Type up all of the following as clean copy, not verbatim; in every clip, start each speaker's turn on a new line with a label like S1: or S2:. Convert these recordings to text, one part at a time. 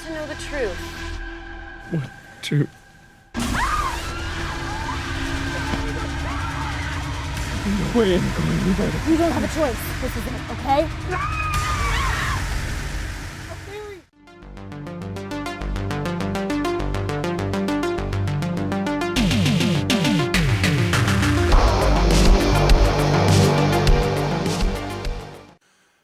S1: to know the truth.
S2: What truth? No way I'm going to bed.
S3: You don't have a choice. This is it, okay?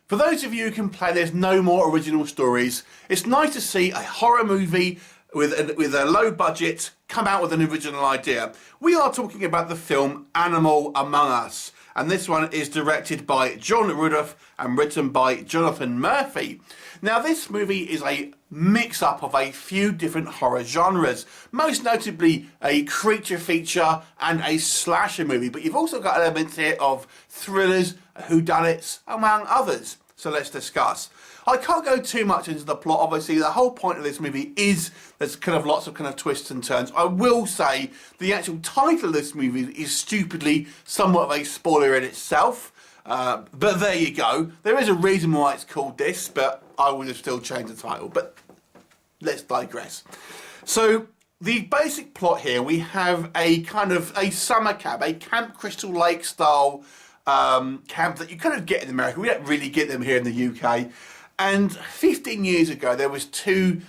S4: For those of you who complain there's no more original stories, it's nice to see a horror movie with a low budget come out with an original idea. We are talking about the film Animal Among Us, and this one is directed by John Woodruff and written by Jonathan Murphy. Now this movie is a mix-up of a few different horror genres, most notably a creature feature and a slasher movie, but you've also got elements here of thrillers, whodunits, among others. So let's discuss. I can't go too much into the plot. Obviously, the whole point of this movie is there's kind of lots of kind of twists and turns. I will say the actual title of this movie is stupidly somewhat of a spoiler in itself. But there you go. There is a reason why it's called this, but I would have still changed the title. But let's digress. So the basic plot here, we have a kind of a summer camp, a Camp Crystal Lake style camp that you kind of get in America. We don't really get them here in the UK. And 15 years ago, there was 2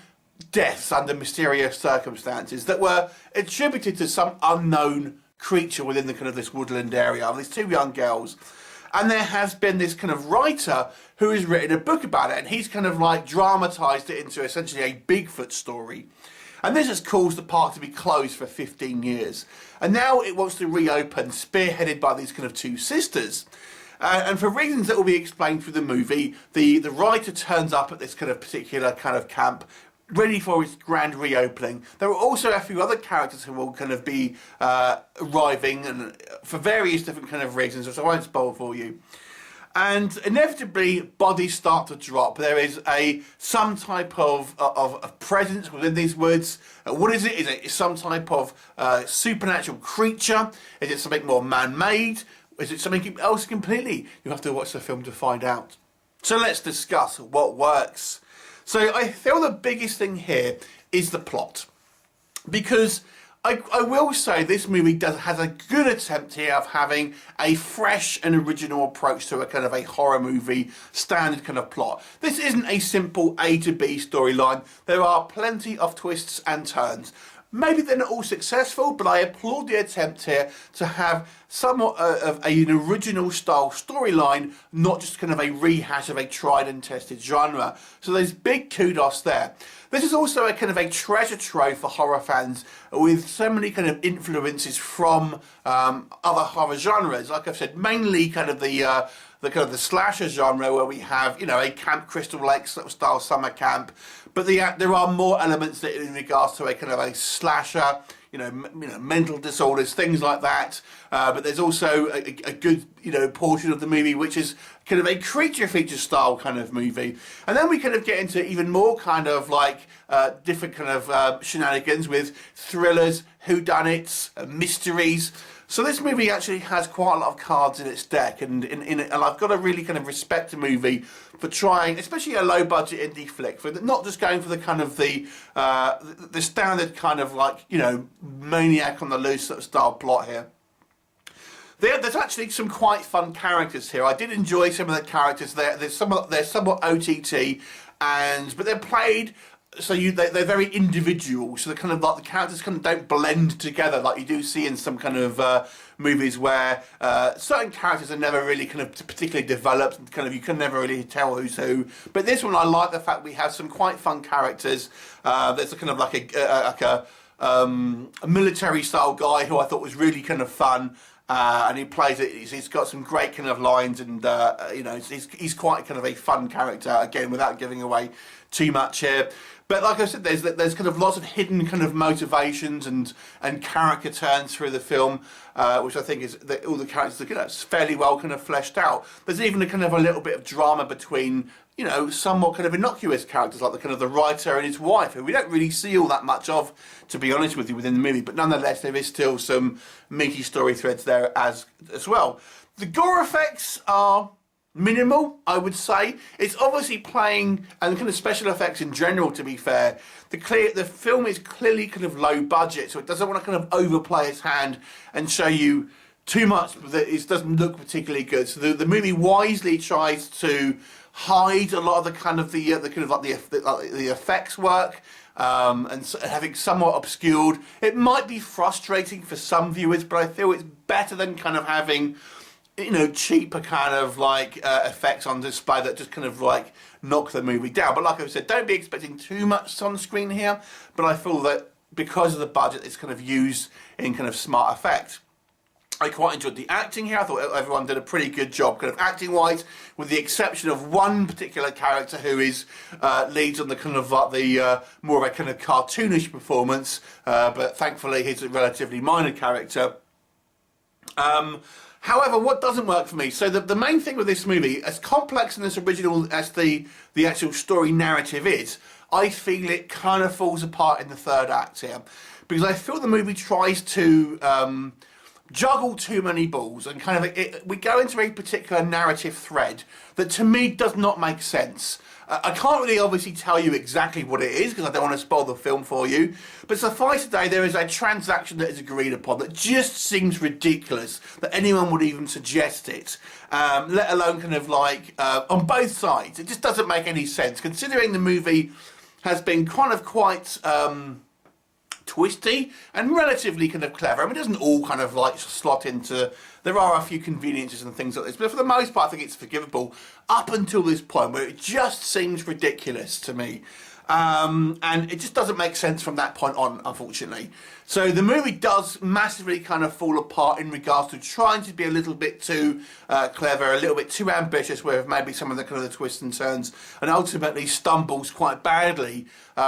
S4: deaths under mysterious circumstances that were attributed to some unknown creature within the kind of this woodland area. These 2 young girls. And there has been this kind of writer who has written a book about it, and he's kind of like dramatised it into essentially a Bigfoot story. And this has caused the park to be closed for 15 years. And now it wants to reopen, spearheaded by these kind of 2 sisters. And for reasons that will be explained through the movie, the writer turns up at this kind of particular kind of camp, ready for its grand reopening. There are also a few other characters who will kind of be arriving, and for various different kind of reasons, which I won't spoil for you. And inevitably, bodies start to drop. There is some type of presence within these woods. What is it? Is it some type of supernatural creature? Is it something more man-made? Is it something else completely? You have to watch the film to find out. So let's discuss what works. So I feel the biggest thing here is the plot. Because I will say this movie has a good attempt here of having a fresh and original approach to a kind of a horror movie standard kind of plot. This isn't a simple A to B storyline. There are plenty of twists and turns. Maybe they're not all successful, but I applaud the attempt here to have somewhat of an original style storyline, not just kind of a rehash of a tried and tested genre. So there's big kudos there. This is also a kind of a treasure trove for horror fans, with so many kind of influences from other horror genres. Like I've said, mainly kind of the slasher genre, where we have, you know, a Camp Crystal Lake style summer camp, but there are more elements that in regards to a kind of a slasher, you know, mental disorders, things like that. But there's also a good, you know, portion of the movie which is kind of a creature feature style kind of movie. And then we kind of get into even more kind of like different kind of shenanigans with thrillers, whodunits, mysteries. So this movie actually has quite a lot of cards in its deck, and I've got to really kind of respect the movie for trying, especially a low budget indie flick, for not just going for the kind of the standard kind of like, you know, maniac on the loose sort of style plot here. There's actually some quite fun characters here. I did enjoy some of the characters there. They're somewhat OTT, but they're played. So they're very individual, so they're kind of like the characters kind of don't blend together like you do see in some kind of movies where certain characters are never really kind of particularly developed, and kind of you can never really tell who's who. But this one, I like the fact we have some quite fun characters. There's a kind of like a military style guy who I thought was really kind of fun. And he plays it. He's got some great kind of lines, and you know, he's quite kind of a fun character. Again, without giving away too much here. But like I said, there's kind of lots of hidden kind of motivations and character turns through the film, which I think is that all the characters are good at. It's fairly well kind of fleshed out. There's even a kind of a little bit of drama between, you know, somewhat kind of innocuous characters like the kind of the writer and his wife, who we don't really see all that much of, to be honest with you, within the movie. But nonetheless, there is still some meaty story threads there as well. The gore effects are minimal, I would say. It's obviously playing, and kind of special effects in general, to be fair. The film is clearly kind of low budget, so it doesn't want to kind of overplay its hand and show you too much that it doesn't look particularly good. So the movie wisely tries to hide a lot of the effects work, and having somewhat obscured. It might be frustrating for some viewers, but I feel it's better than kind of having, you know, cheaper kind of like effects on display that just kind of like knock the movie down. But like I said, don't be expecting too much on screen here, but I feel that because of the budget, it's kind of used in kind of smart effect. I quite enjoyed the acting here. I thought everyone did a pretty good job kind of acting wise, with the exception of one particular character who is leads on the kind of like the more of a kind of cartoonish performance, but thankfully he's a relatively minor character. However, what doesn't work for me, so the main thing with this movie, as complex and as original as the actual story narrative is, I feel it kind of falls apart in the third act here. Because I feel the movie tries to juggle too many balls, and kind of we go into a particular narrative thread that to me does not make sense. I can't really obviously tell you exactly what it is because I don't want to spoil the film for you, but suffice to say there is a transaction that is agreed upon that just seems ridiculous that anyone would even suggest it, let alone kind of like on both sides. It just doesn't make any sense considering the movie has been kind of quite twisty and relatively kind of clever. I mean, it doesn't all kind of like slot into, there are a few conveniences and things like this, but for the most part I think it's forgivable up until this point where it just seems ridiculous to me, and it just doesn't make sense from that point on, unfortunately. So the movie does massively kind of fall apart in regards to trying to be a little bit too clever, a little bit too ambitious with maybe some of the kind of the twists and turns, and ultimately stumbles quite badly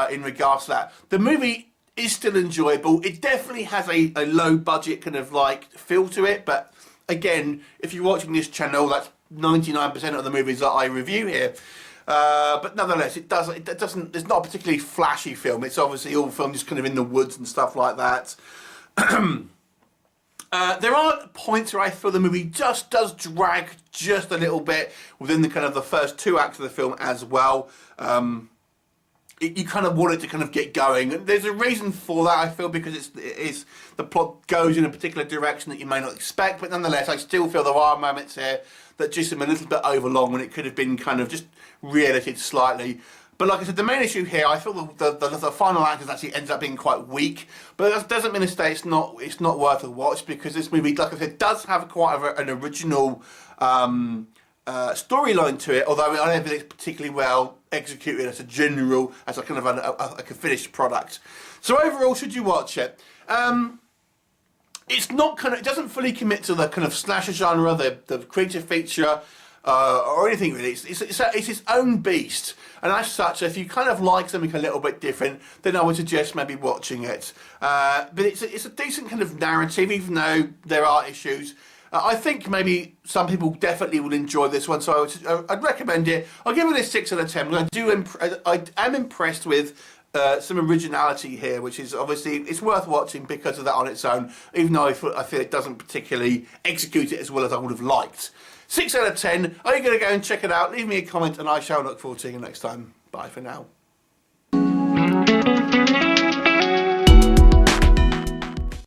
S4: in regards to that. The movie is still enjoyable. It definitely has a low budget kind of like feel to it, but again, if you're watching this channel, that's 99% of the movies that I review here. But nonetheless, it doesn't. It's not a particularly flashy film. It's obviously all filmed just kind of in the woods and stuff like that. There are points where I feel the movie just does drag just a little bit within the kind of the first two acts of the film as well. You kind of want it to kind of get going, and there's a reason for that, I feel, because it's the plot goes in a particular direction that you may not expect, but nonetheless I still feel there are moments here that just seem a little bit overlong when it could have been kind of just re-edited slightly. But like I said, the main issue here, I feel the final act actually ends up being quite weak, but that doesn't mean to say it's not worth a watch, because this movie, like I said, does have quite an original storyline to it, although I don't think it's particularly well executed as a general, as a kind of a finished product. So overall, should you watch it? It's not kind of, it doesn't fully commit to the kind of slasher genre, the creature feature, or anything really. It's its own beast, and as such, if you kind of like something a little bit different, then I would suggest maybe watching it. But it's a decent kind of narrative, even though there are issues. I think maybe some people definitely will enjoy this one, so I'd recommend it. I'll give it a 6 out of 10. I am impressed with some originality here, which is obviously, it's worth watching because of that on its own, even though I feel it doesn't particularly execute it as well as I would have liked. 6 out of 10. Are you going to go and check it out? Leave me a comment and I shall look forward to seeing you next time. Bye for now.